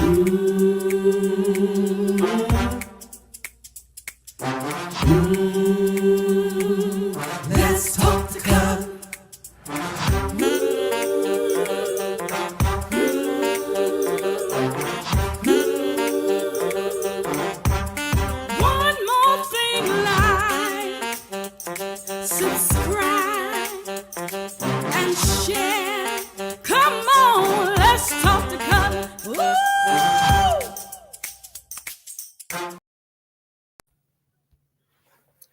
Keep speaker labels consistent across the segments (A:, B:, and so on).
A: Let's talk to God. One more thing, like, subscribe and share. Come on, let's talk to God. Woo!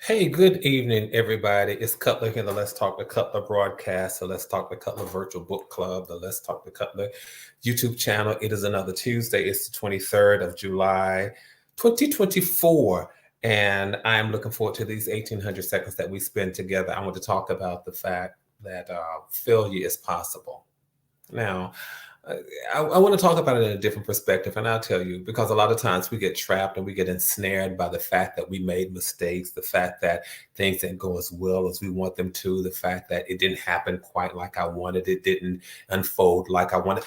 B: Hey, good evening, everybody. It's Cutler here, the Let's Talk to Cutler broadcast, the Let's Talk to Cutler virtual book club, the Let's Talk to Cutler YouTube channel. It is another Tuesday. It's the 23rd of July, 2024. And I'm looking forward to these 1800 seconds that we spend together. I want to talk about the fact that failure is possible. Now, I want to talk about it in a different perspective, and I'll tell you, because a lot of times we get trapped and we get ensnared by the fact that we made mistakes, the fact that things didn't go as well as we want them to, the fact that it didn't happen quite like I wanted, it didn't unfold like I wanted,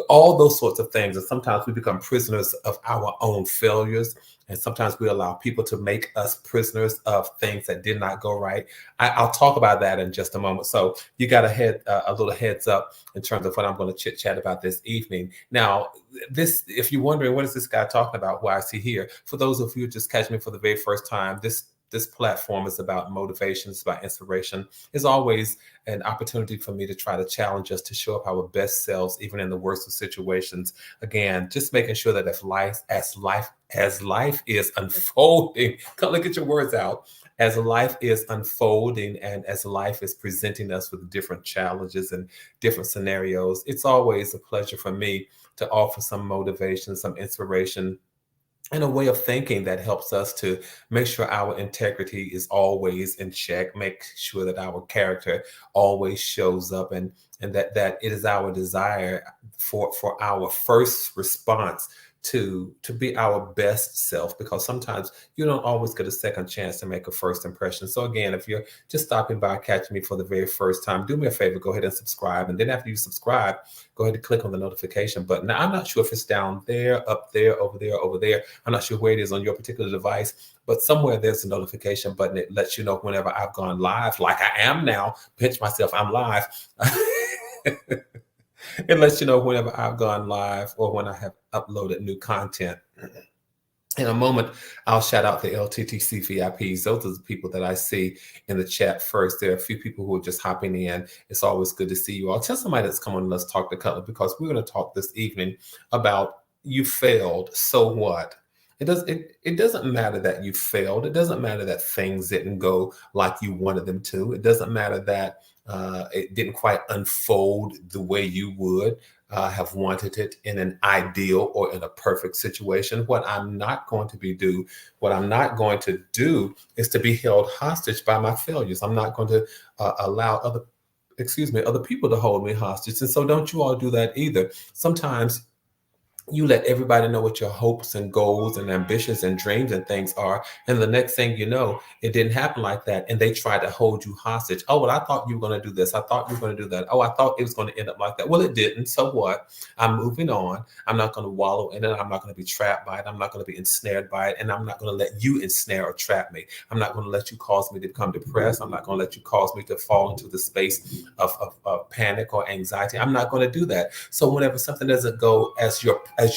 B: all those sorts of things. And sometimes we become prisoners of our own failures. And sometimes we allow people to make us prisoners of things that did not go right. I'll talk about that in just a moment. So you got a little heads up in terms of what I'm going to chit chat about this evening. Now, if you're wondering, what is this guy talking about? Who I see here? For those of you who just catch me for the very first time, this platform is about motivation. It's about inspiration. It's always an opportunity for me to try to challenge us to show up our best selves, even in the worst of situations. Again, just making sure that as life is unfolding, look at your words out. As life is unfolding and as life is presenting us with different challenges and different scenarios, it's always a pleasure for me to offer some motivation, some inspiration, and a way of thinking that helps us to make sure our integrity is always in check, make sure that our character always shows up, and that it is our desire for our first response to be our best self, because sometimes you don't always get a second chance to make a first impression. So again, if you're just stopping by, catching me for the very first time, do me a favor, go ahead and subscribe. And then after you subscribe, go ahead and click on the notification button. Now, I'm not sure if it's down there, up there, over there, over there. I'm not sure where it is on your particular device, but somewhere there's a notification button that lets you know whenever I've gone live, like I am now. Pinch myself, I'm live. It lets you know whenever I've gone live or when I have uploaded new content. In a moment, I'll shout out the LTTC VIPs. Those are the people that I see in the chat first. There are a few people who are just hopping in. It's always good to see you all. Tell somebody that's come on, Let's Talk to Cutler, because we're going to talk this evening about you failed, so what? It doesn't matter that you failed. It doesn't matter that things didn't go like you wanted them to. It doesn't matter that it didn't quite unfold the way you would have wanted it in an ideal or in a perfect situation. What I'm not going to do is to be held hostage by my failures. I'm not going to allow other people to hold me hostage. And so don't you all do that either. Sometimes you let everybody know what your hopes and goals and ambitions and dreams and things are. And the next thing you know, it didn't happen like that. And they try to hold you hostage. Oh, well, I thought you were going to do this. I thought you were going to do that. Oh, I thought it was going to end up like that. Well, it didn't. So what? I'm moving on. I'm not going to wallow in it. I'm not going to be trapped by it. I'm not going to be ensnared by it. And I'm not going to let you ensnare or trap me. I'm not going to let you cause me to become depressed. I'm not going to let you cause me to fall into the space of panic or anxiety. I'm not going to do that. So whenever something doesn't go as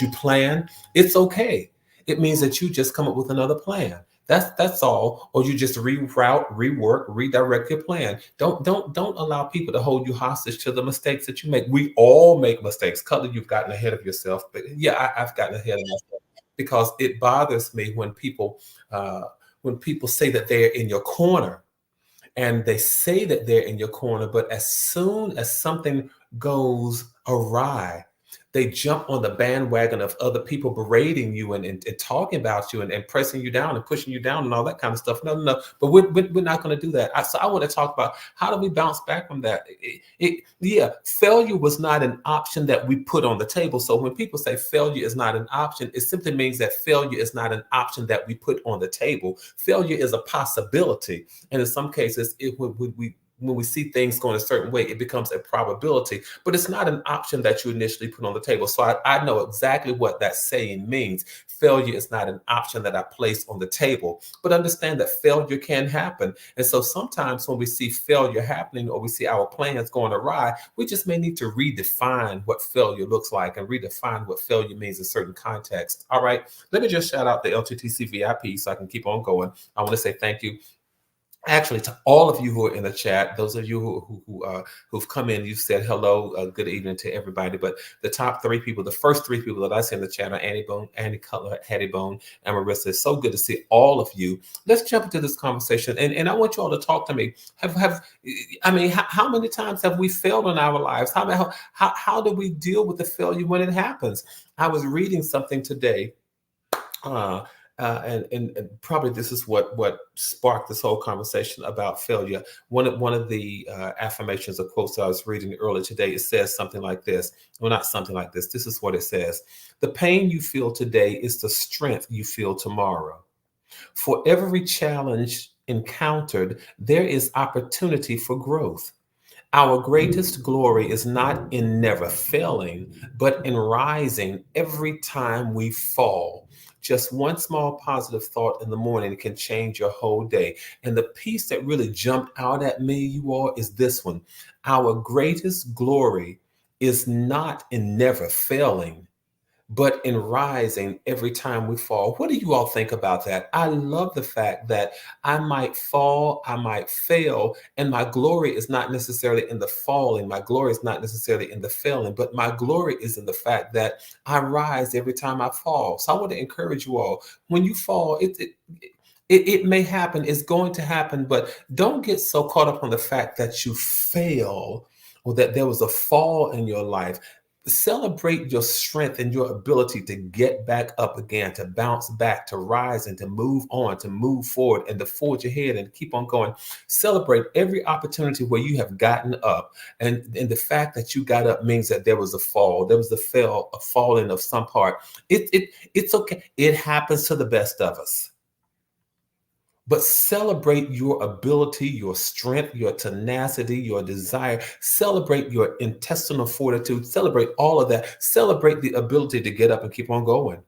B: you plan, it's okay. It means that you just come up with another plan. That's all. Or you just reroute, rework, redirect your plan. Don't allow people to hold you hostage to the mistakes that you make. We all make mistakes. Cutler, you've gotten ahead of yourself. But yeah, I've gotten ahead of myself, because it bothers me when people say that they're in your corner. And they say that they're in your corner, but as soon as something goes awry, they jump on the bandwagon of other people berating you and talking about you and pressing you down and pushing you down and all that kind of stuff. No. But we're not going to do that. So I want to talk about, how do we bounce back from that? Failure was not an option that we put on the table. So when people say failure is not an option, it simply means that failure is not an option that we put on the table. Failure is a possibility. And in some cases, when we see things going a certain way, it becomes a probability, but it's not an option that you initially put on the table. So I know exactly what that saying means. Failure is not an option that I place on the table, but understand that failure can happen. And so sometimes when we see failure happening or we see our plans going awry, we just may need to redefine what failure looks like and redefine what failure means in certain contexts. All right, let me just shout out the LTTC VIP so I can keep on going. I want to say thank you actually to all of you who are in the chat. Those of you who've come in, you've said hello, good evening to everybody. But the top three people, the first three people that I see in the chat are Annie Bone, Annie Cutler, Hattie Bone, and Marissa. It's so good to see all of you. Let's jump into this conversation, and I want you all to talk to me. How many times have we failed in our lives? How do we deal with the failure when it happens? I was reading something today. And probably this is what sparked this whole conversation about failure. One of the affirmations or quotes I was reading earlier today, it says something like this. Well, not something like this. This is what it says. The pain you feel today is the strength you feel tomorrow. For every challenge encountered, there is opportunity for growth. Our greatest glory is not in never failing, but in rising every time we fall. Just one small positive thought in the morning can change your whole day. And the piece that really jumped out at me, you all, is this one. Our greatest glory is not in never failing, but in rising every time we fall. What do you all think about that? I love the fact that I might fall, I might fail, and my glory is not necessarily in the falling. My glory is not necessarily in the failing, but my glory is in the fact that I rise every time I fall. So I want to encourage you all, when you fall, it may happen, it's going to happen, but don't get so caught up on the fact that you fail or that there was a fall in your life. Celebrate your strength and your ability to get back up again, to bounce back, to rise and to move on, to move forward and to forge ahead and keep on going. Celebrate every opportunity where you have gotten up. And the fact that you got up means that there was a fall, there was a falling of some part. It's okay. It happens to the best of us. But celebrate your ability, your strength, your tenacity, your desire. Celebrate your intestinal fortitude. Celebrate all of that. Celebrate the ability to get up and keep on going.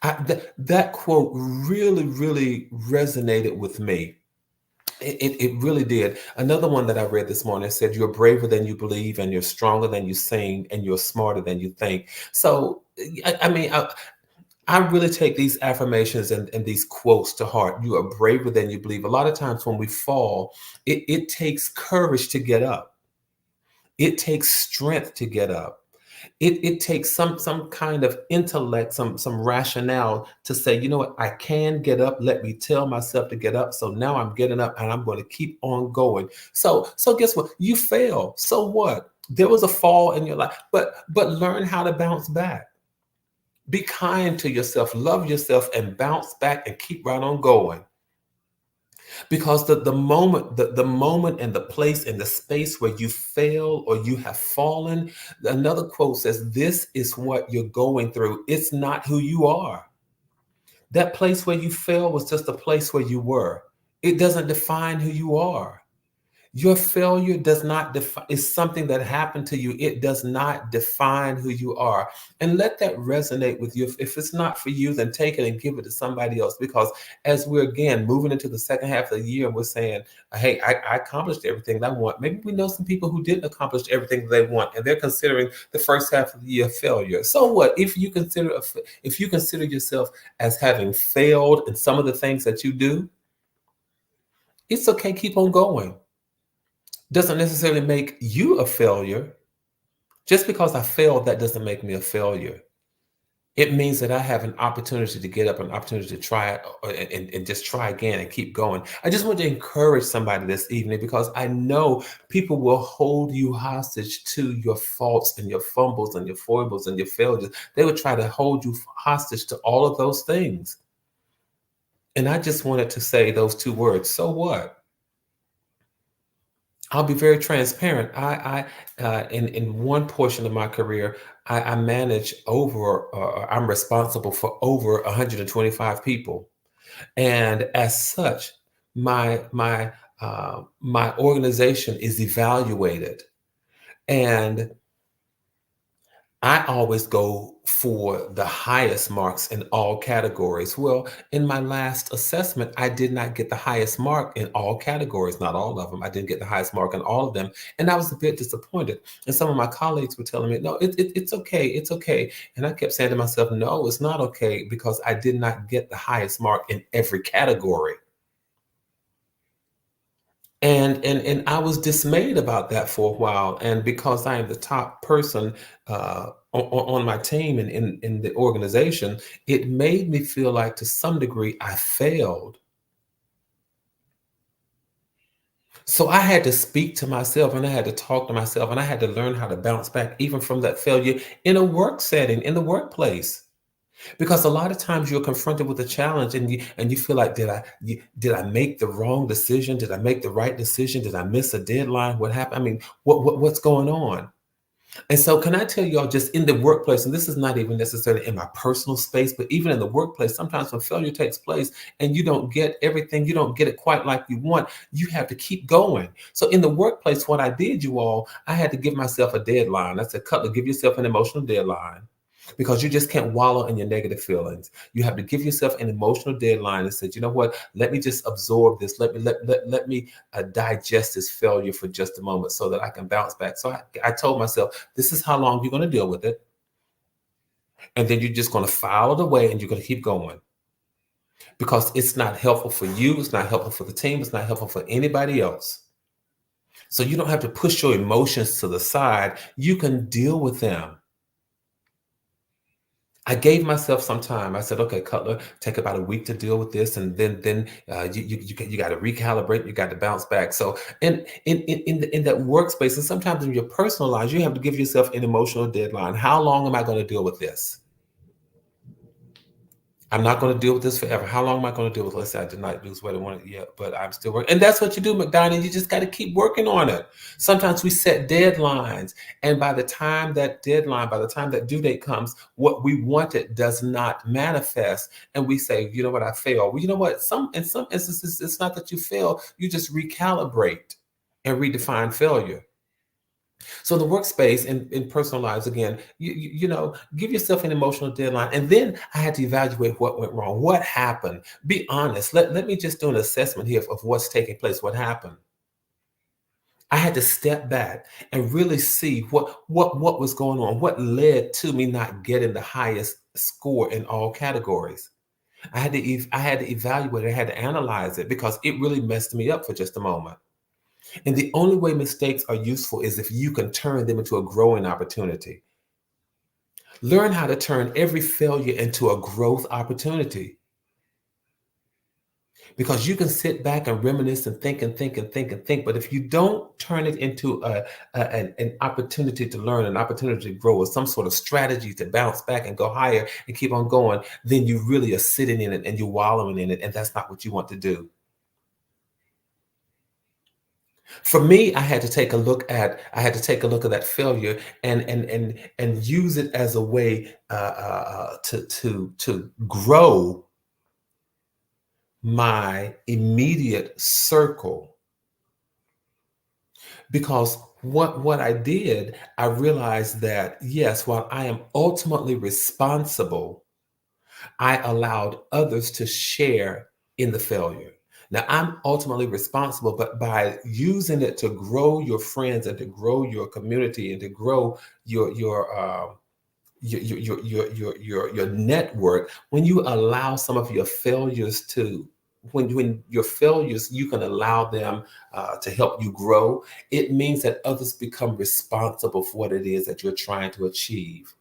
B: That quote really, really resonated with me. It really did. Another one that I read this morning said, you're braver than you believe, and you're stronger than you sing, and you're smarter than you think. So, I really take these affirmations and these quotes to heart. You are braver than you believe. A lot of times when we fall, it takes courage to get up. It takes strength to get up. It takes some kind of intellect, some rationale to say, you know what, I can get up. Let me tell myself to get up. So now I'm getting up and I'm going to keep on going. So guess what? You fail. So what? There was a fall in your life, but learn how to bounce back. Be kind to yourself, love yourself, and bounce back and keep right on going. Because the moment and the place and the space where you fail or you have fallen, another quote says, this is what you're going through. It's not who you are. That place where you fail was just a place where you were. It doesn't define who you are. Your failure does not define, it's something that happened to you. It does not define who you are. And let that resonate with you. If it's not for you, then take it and give it to somebody else. Because as we're again moving into the second half of the year, and we're saying, hey, I accomplished everything that I want. Maybe we know some people who didn't accomplish everything they want, and they're considering the first half of the year failure. So what? If you consider yourself as having failed in some of the things that you do, it's okay. Keep on going. Doesn't necessarily make you a failure. Just because I failed, that doesn't make me a failure. It means that I have an opportunity to get up, an opportunity to try it and just try again and keep going. I just want to encourage somebody this evening, because I know people will hold you hostage to your faults and your fumbles and your foibles and your failures. They would try to hold you hostage to all of those things. And I just wanted to say those two words. So what? I'll be very transparent. In one portion of my career, I manage I'm responsible for over 125 people. And as such, my my organization is evaluated. And I always go for the highest marks in all categories. Well, in my last assessment, I did not get the highest mark in all categories, not all of them. I didn't get the highest mark in all of them. And I was a bit disappointed. And some of my colleagues were telling me, no, it's okay. It's okay. And I kept saying to myself, no, it's not okay because I did not get the highest mark in every category. And I was dismayed about that for a while. And because I am the top person on my team and in the organization, it made me feel like to some degree I failed. So I had to speak to myself and I had to talk to myself and I had to learn how to bounce back even from that failure in a work setting, in the workplace. Because a lot of times you're confronted with a challenge and you feel like did I make the wrong decision? Did I make the right decision? Did I miss a deadline? What happened? I mean, what's going on? And so can I tell y'all just in the workplace, and this is not even necessarily in my personal space, but even in the workplace, sometimes when failure takes place and you don't get everything, you don't get it quite like you want, you have to keep going. So in the workplace, what I did, you all, I had to give myself a deadline. I said, Cutler, give yourself an emotional deadline because you just can't wallow in your negative feelings. You have to give yourself an emotional deadline and say, you know what, let me just absorb this. Let me digest this failure for just a moment so that I can bounce back. So I told myself, this is how long you're going to deal with it. And then you're just going to file it away and you're going to keep going because it's not helpful for you. It's not helpful for the team. It's not helpful for anybody else. So you don't have to push your emotions to the side. You can deal with them. I gave myself some time. I said, okay, Cutler, take about a week to deal with this, and then you got to recalibrate. You got to bounce back. So in that workspace, and sometimes in your personal lives, you have to give yourself an emotional deadline. How long am I going to deal with this? I'm not going to deal with this forever. How long am I going to deal with? Let's say I did not lose weight I wanted yet, but I'm still working. And that's what you do, McDonald. You just got to keep working on it. Sometimes we set deadlines, and by the time that due date comes, what we wanted does not manifest, and we say, you know what, I failed. Well, you know what? In some instances, it's not that you fail. You just recalibrate and redefine failure. So in the workspace and in personal lives, again, you know, give yourself an emotional deadline. And then I had to evaluate what went wrong. What happened? Be honest. Let me just do an assessment here of what's taking place, what happened. I had to step back and really see what was going on, what led to me not getting the highest score in all categories. I had to evaluate it, I had to analyze it because it really messed me up for just a moment. And the only way mistakes are useful is if you can turn them into a growing opportunity. Learn how to turn every failure into a growth opportunity. Because you can sit back and reminisce and think and think and think and think. But if you don't turn it into an opportunity to learn, an opportunity to grow, or some sort of strategy to bounce back and go higher and keep on going, then you really are sitting in it and you're wallowing in it. And that's not what you want to do. For me, I had to take a look at that failure and use it as a way to grow my immediate circle. Because what I did, I realized that yes, while I am ultimately responsible, I allowed others to share in the failure. Now, I'm ultimately responsible, but by using it to grow your friends and to grow your community and to grow your network, when you allow some of your failures to when your failures, you can allow them to help you grow. It means that others become responsible for what it is that you're trying to achieve.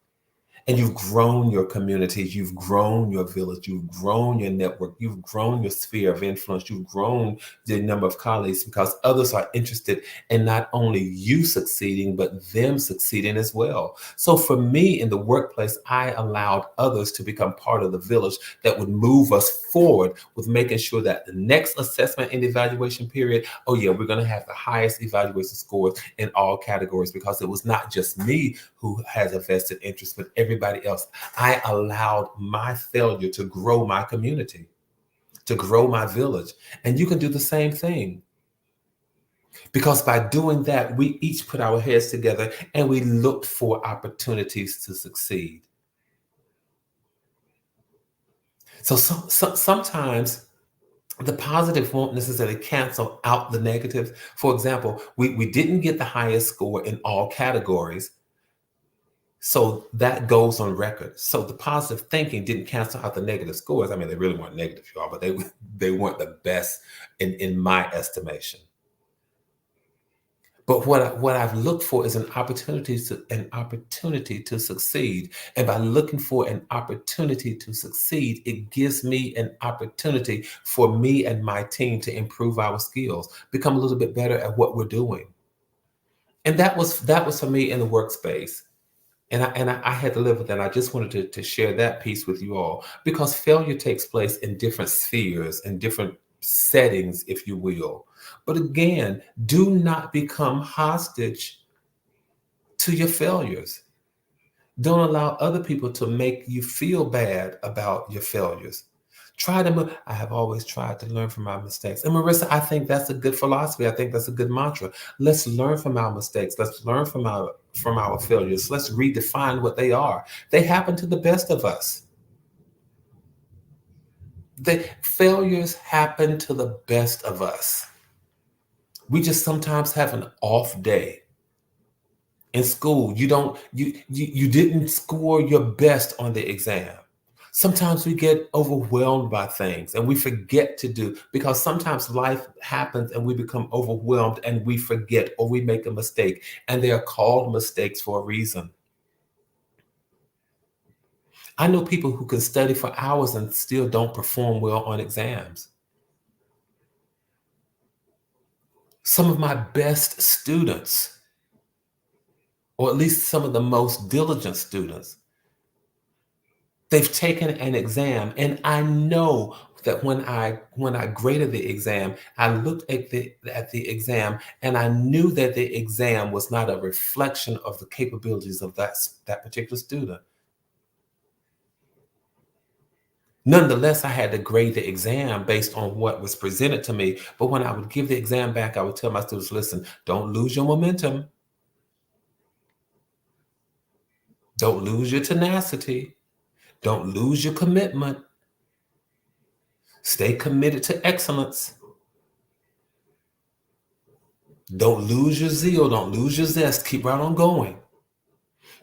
B: And you've grown your community, you've grown your village, you've grown your network, you've grown your sphere of influence, you've grown the number of colleagues because others are interested in not only you succeeding, but them succeeding as well. So for me in the workplace, I allowed others to become part of the village that would move us forward with making sure that the next assessment and evaluation period, oh yeah, we're going to have the highest evaluation scores in all categories because it was not just me who has a vested interest, but everybody else. I allowed my failure to grow my community, to grow my village. And you can do the same thing. Because by doing that, we each put our heads together and we looked for opportunities to succeed. So sometimes the positive won't necessarily cancel out the negatives. For example, we didn't get the highest score in all categories. So that goes on record. So the positive thinking didn't cancel out the negative scores. I mean, they really weren't negative, y'all, but they weren't the best in my estimation. But what I've looked for is an opportunity to succeed. And by looking for an opportunity to succeed, it gives me an opportunity for me and my team to improve our skills, become a little bit better at what we're doing. And that was for me in the workspace. And I had to live with that. I just wanted to share that piece with you all, because failure takes place in different spheres and different settings, if you will. But again, do not become hostage to your failures. Don't allow other people to make you feel bad about your failures. I have always tried to learn from my mistakes. And Marissa, I think that's a good philosophy. I think that's a good mantra. Let's learn from our mistakes. Let's learn from our failures. Let's redefine what they are. They happen to the best of us. The failures happen to the best of us. We just sometimes have an off day. In school, you didn't score your best on the exam. Sometimes we get overwhelmed by things and we forget to do, because sometimes life happens and we become overwhelmed and we forget, or we make a mistake, and they are called mistakes for a reason. I know people who can study for hours and still don't perform well on exams. Some of my best students, or at least some of the most diligent students, they've taken an exam, and I know that when I graded the exam, I looked at the exam, and I knew that the exam was not a reflection of the capabilities of that particular student. Nonetheless, I had to grade the exam based on what was presented to me. But when I would give the exam back, I would tell my students, listen, don't lose your momentum. Don't lose your tenacity. Don't lose your commitment. Stay committed to excellence. Don't lose your zeal. Don't lose your zest. Keep right on going.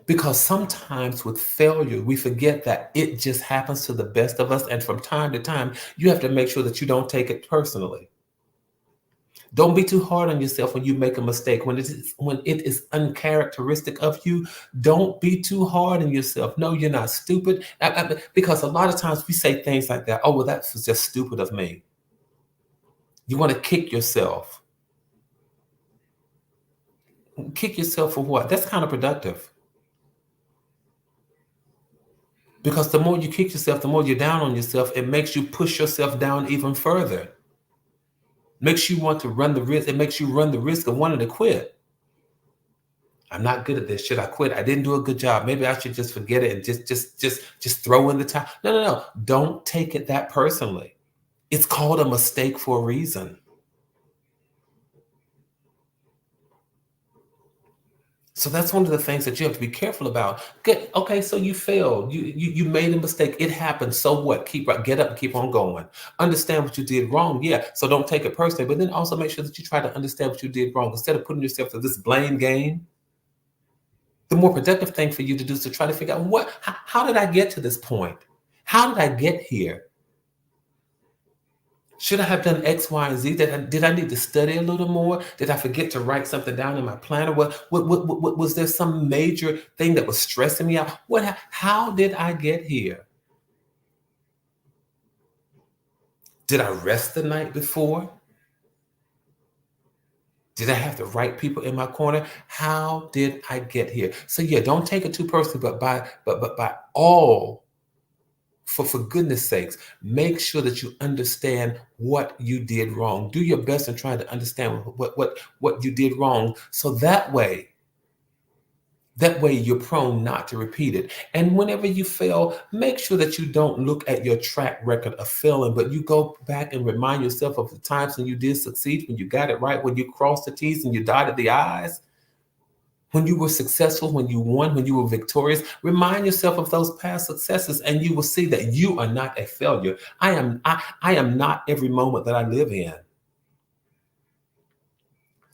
B: Because sometimes with failure, we forget that it just happens to the best of us. And from time to time, you have to make sure that you don't take it personally. Don't be too hard on yourself when you make a mistake. When it is uncharacteristic of you, don't be too hard on yourself. No, you're not stupid. Because a lot of times we say things like that. Oh, well, that was just stupid of me. You want to kick yourself. Kick yourself for what? That's counterproductive. Because the more you kick yourself, the more you're down on yourself, it makes you push yourself down even further. Makes you want to run the risk. It makes you run the risk of wanting to quit. I'm not good at this. Should I quit? I didn't do a good job. Maybe I should just forget it and just throw in the towel. No. Don't take it that personally. It's called a mistake for a reason. So that's one of the things that you have to be careful about. Okay, so you failed. You made a mistake. It happened. So what? Get up and keep on going. Understand what you did wrong. Yeah. So don't take it personally, but then also make sure that you try to understand what you did wrong instead of putting yourself to this blame game. The more productive thing for you to do is to try to figure out how did I get to this point? How did I get here? Should I have done X, Y, and Z? Did I need to study a little more? Did I forget to write something down in my planner? What was there some major thing that was stressing me out? How did I get here? Did I rest the night before? Did I have the right people in my corner? How did I get here? So yeah, don't take it too personally, but by all, for goodness sakes, make sure that you understand what you did wrong. Do your best in trying to understand what you did wrong, so that way That way you're prone not to repeat it. And whenever you fail, make sure that you don't look at your track record of failing, but you go back and remind yourself of the times when you did succeed, when you got it right, when you crossed the T's and you dotted the I's, when you were successful, when you won, when you were victorious. Remind yourself of those past successes and you will see that you are not a failure. I am not every moment that I live in.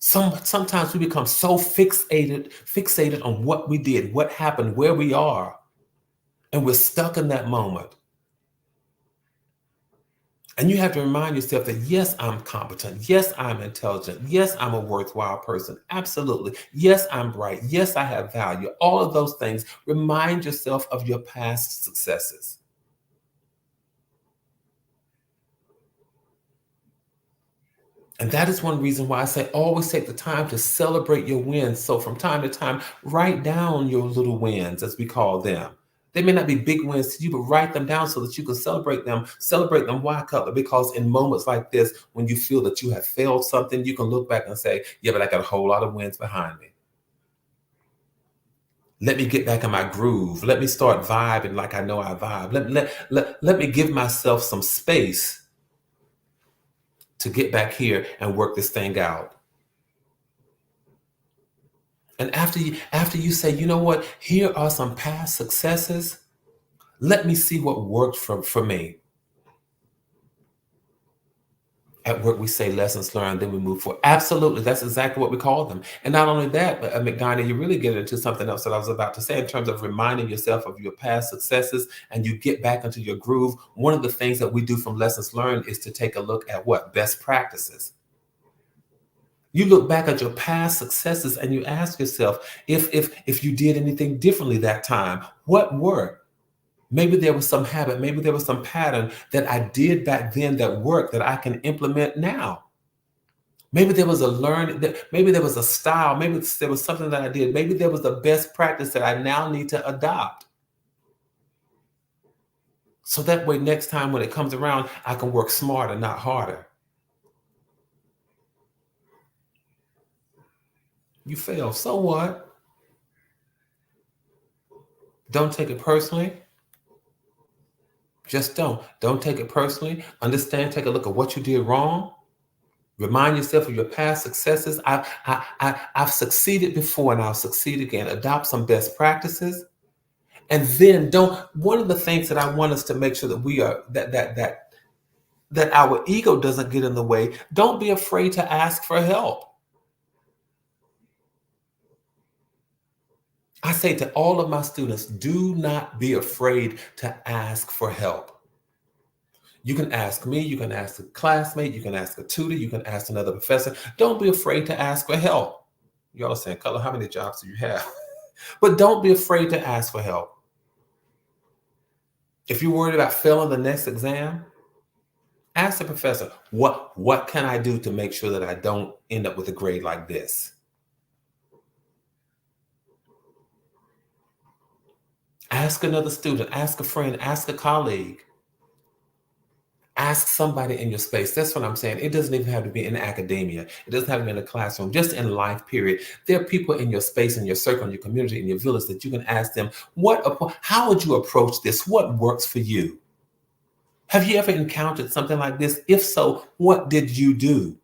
B: Sometimes we become so fixated on what we did, what happened, where we are, and we're stuck in that moment. And you have to remind yourself that yes, I'm competent. Yes, I'm intelligent. Yes, I'm a worthwhile person. Absolutely. Yes, I'm bright. Yes, I have value. All of those things. Remind yourself of your past successes. And that is one reason why I say always take the time to celebrate your wins. So from time to time, write down your little wins, as we call them. They may not be big wins to you, but write them down so that you can celebrate them. Celebrate them. Why, Cutler? Because in moments like this, when you feel that you have failed something, you can look back and say, yeah, but I got a whole lot of wins behind me. Let me get back in my groove. Let me start vibing like I know I vibe. Let me give myself some space to get back here and work this thing out. And after you say, you know what, here are some past successes, let me see what worked for me. At work, we say lessons learned, then we move forward. Absolutely, that's exactly what we call them. And not only that, but McDonough, you really get into something else that I was about to say in terms of reminding yourself of your past successes and you get back into your groove. One of the things that we do from lessons learned is to take a look at what? Best practices. You look back at your past successes and you ask yourself if you did anything differently that time, what worked? Maybe there was some habit, maybe there was some pattern that I did back then that worked that I can implement now. Maybe there was maybe there was a style, maybe there was something that I did, maybe there was a best practice that I now need to adopt. So that way, next time when it comes around, I can work smarter, not harder. You fail, so what? Don't take it personally. Just don't. Don't take it personally. Understand, take a look at what you did wrong. Remind yourself of your past successes. I've succeeded before and I'll succeed again. Adopt some best practices. And then one of the things that I want us to make sure that we are, that our ego doesn't get in the way, don't be afraid to ask for help. I say to all of my students, do not be afraid to ask for help. You can ask me, you can ask a classmate, you can ask a tutor, you can ask another professor. Don't be afraid to ask for help. Y'all are saying, Cutler, how many jobs do you have? But don't be afraid to ask for help. If you're worried about failing the next exam, ask the professor, what can I do to make sure that I don't end up with a grade like this? Ask another student, ask a friend, ask a colleague. Ask somebody in your space. That's what I'm saying. It doesn't even have to be in academia. It doesn't have to be in a classroom, just in life, period. There are people in your space, in your circle, in your community, in your village that you can ask them, how would you approach this? What works for you? Have you ever encountered something like this? If so, what did you do?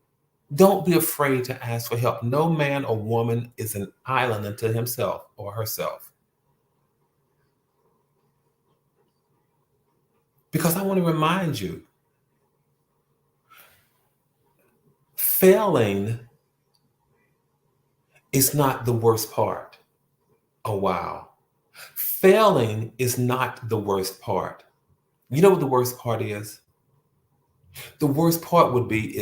B: Don't be afraid to ask for help. No man or woman is an island unto himself or herself. Because I want to remind you, failing is not the worst part. Oh, wow. Failing is not the worst part. You know what the worst part is? The worst part would be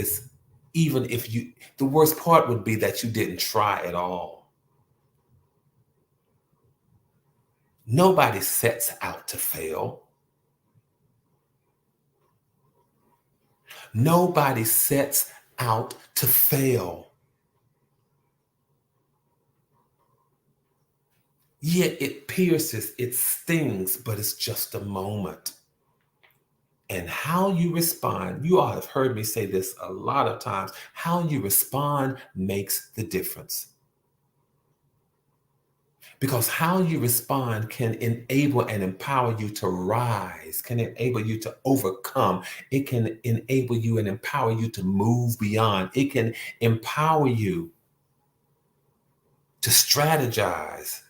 B: the worst part would be that you didn't try at all. Nobody sets out to fail. Nobody sets out to fail. Yet it pierces, it stings, but it's just a moment. And how you respond, you all have heard me say this a lot of times, how you respond makes the difference. Because how you respond can enable and empower you to rise, can enable you to overcome. It can enable you and empower you to move beyond. It can empower you to strategize.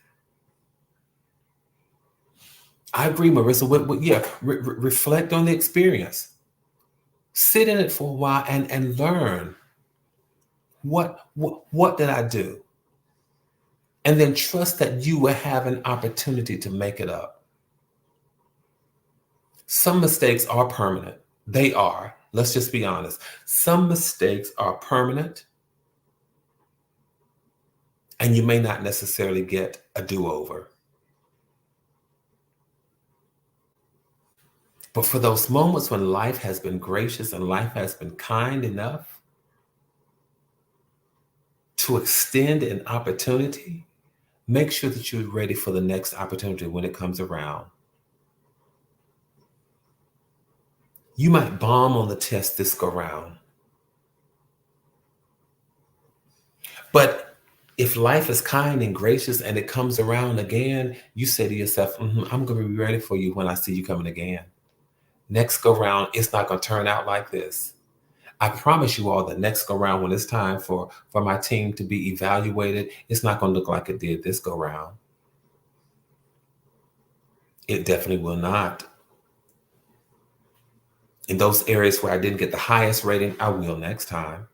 B: I agree, Marissa. Reflect on the experience. Sit in it for a while and learn. What did I do? And then trust that you will have an opportunity to make it up. Some mistakes are permanent. They are. Let's just be honest. Some mistakes are permanent, and you may not necessarily get a do-over. But for those moments when life has been gracious and life has been kind enough to extend an opportunity, make sure that you're ready for the next opportunity when it comes around. You might bomb on the test this go round. But if life is kind and gracious and it comes around again, you say to yourself, I'm going to be ready for you when I see you coming again. Next go round, it's not going to turn out like this. I promise you all the next go round, when it's time for my team to be evaluated, it's not going to look like it did this go round. It definitely will not. In those areas where I didn't get the highest rating, I will next time.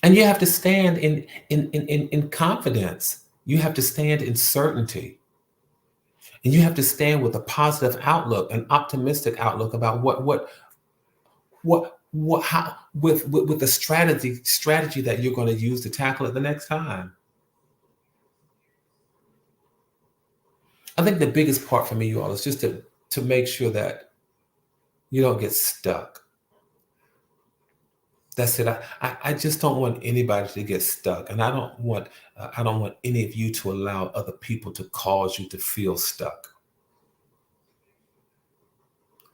B: And you have to stand in confidence. You have to stand in certainty. And you have to stand with a positive outlook, an optimistic outlook about how with the strategy that you're going to use to tackle it the next time. I think the biggest part for me, you all, is just to make sure that you don't get stuck. That's it. I just don't want anybody to get stuck, and I don't want any of you to allow other people to cause you to feel stuck.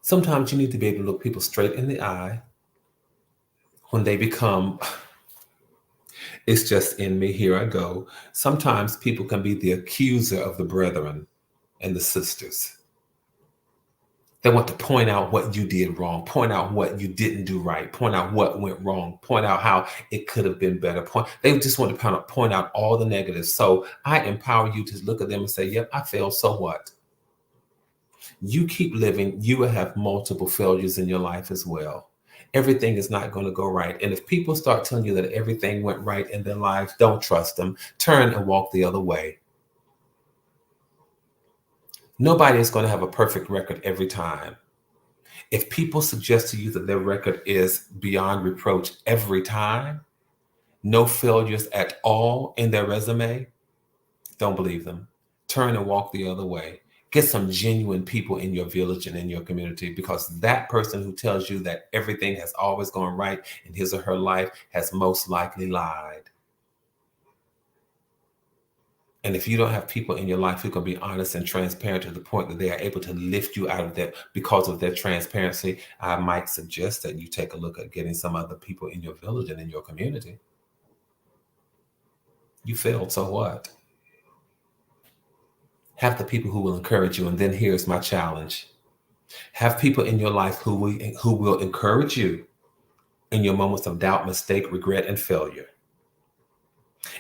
B: Sometimes you need to be able to look people straight in the eye when they become, it's just in me, here I go. Sometimes people can be the accuser of the brethren and the sisters. They want to point out what you did wrong, point out what you didn't do right, point out what went wrong, point out how it could have been better. They just want to point out all the negatives. So I empower you to look at them and say, yep, I failed, so what? You keep living, you will have multiple failures in your life as well. Everything is not going to go right. And if people start telling you that everything went right in their lives, don't trust them. Turn and walk the other way. Nobody is going to have a perfect record every time. If people suggest to you that their record is beyond reproach every time, no failures at all in their resume, don't believe them. Turn and walk the other way. Get some genuine people in your village and in your community, because that person who tells you that everything has always gone right in his or her life has most likely lied. And if you don't have people in your life who can be honest and transparent to the point that they are able to lift you out of that because of their transparency, I might suggest that you take a look at getting some other people in your village and in your community. You failed, so what? Have the people who will encourage you. And then here's my challenge. Have people in your life who will encourage you in your moments of doubt, mistake, regret, and failure.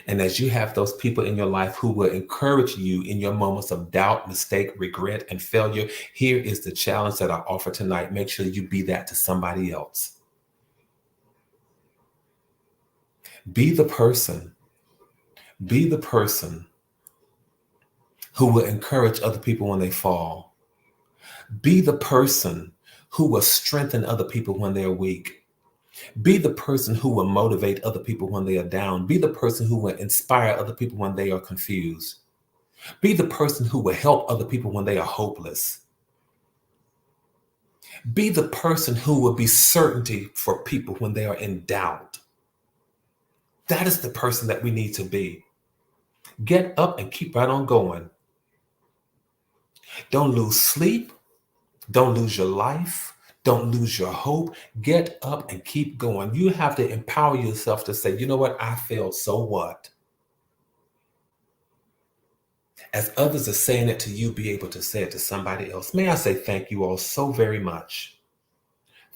B: And as you have those people in your life who will encourage you in your moments of doubt, mistake, regret, and failure, here is the challenge that I offer tonight. Make sure you be that to somebody else. Be the person who will encourage other people when they fall. Be the person who will strengthen other people when they're weak. Be the person who will motivate other people when they are down. Be the person who will inspire other people when they are confused. Be the person who will help other people when they are hopeless. Be the person who will be certainty for people when they are in doubt. That is the person that we need to be. Get up and keep right on going. Don't lose sleep. Don't lose your life. Don't lose your hope. Get up and keep going. You have to empower yourself to say, you know what? I failed, so what? As others are saying it to you, be able to say it to somebody else. May I say thank you all so very much.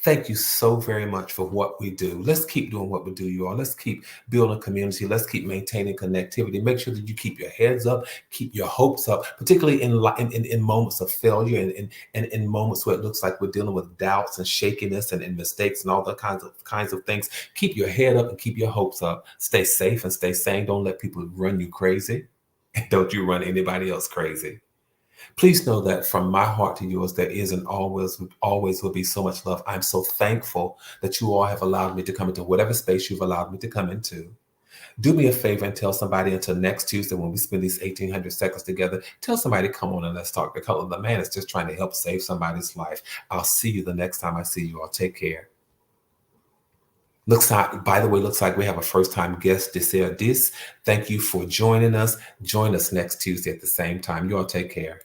B: Thank you so very much for what we do. Let's keep doing what we do, you all. Let's keep building community. Let's keep maintaining connectivity. Make sure that you keep your heads up, keep your hopes up, particularly in moments of failure and in moments where it looks like we're dealing with doubts and shakiness and mistakes and all the kinds of things. Keep your head up and keep your hopes up. Stay safe and stay sane. Don't let people run you crazy. And don't you run anybody else crazy. Please know that from my heart to yours, there is and always will be so much love. I'm so thankful that you all have allowed me to come into whatever space you've allowed me to come into. Do me a favor and tell somebody until next Tuesday when we spend these 1,800 seconds together, tell somebody, come on and let's talk. Because the man is just trying to help save somebody's life. I'll see you the next time I see you all. Take care. Looks like we have a first-time guest, Desir Dis. Thank you for joining us. Join us next Tuesday at the same time. You all take care.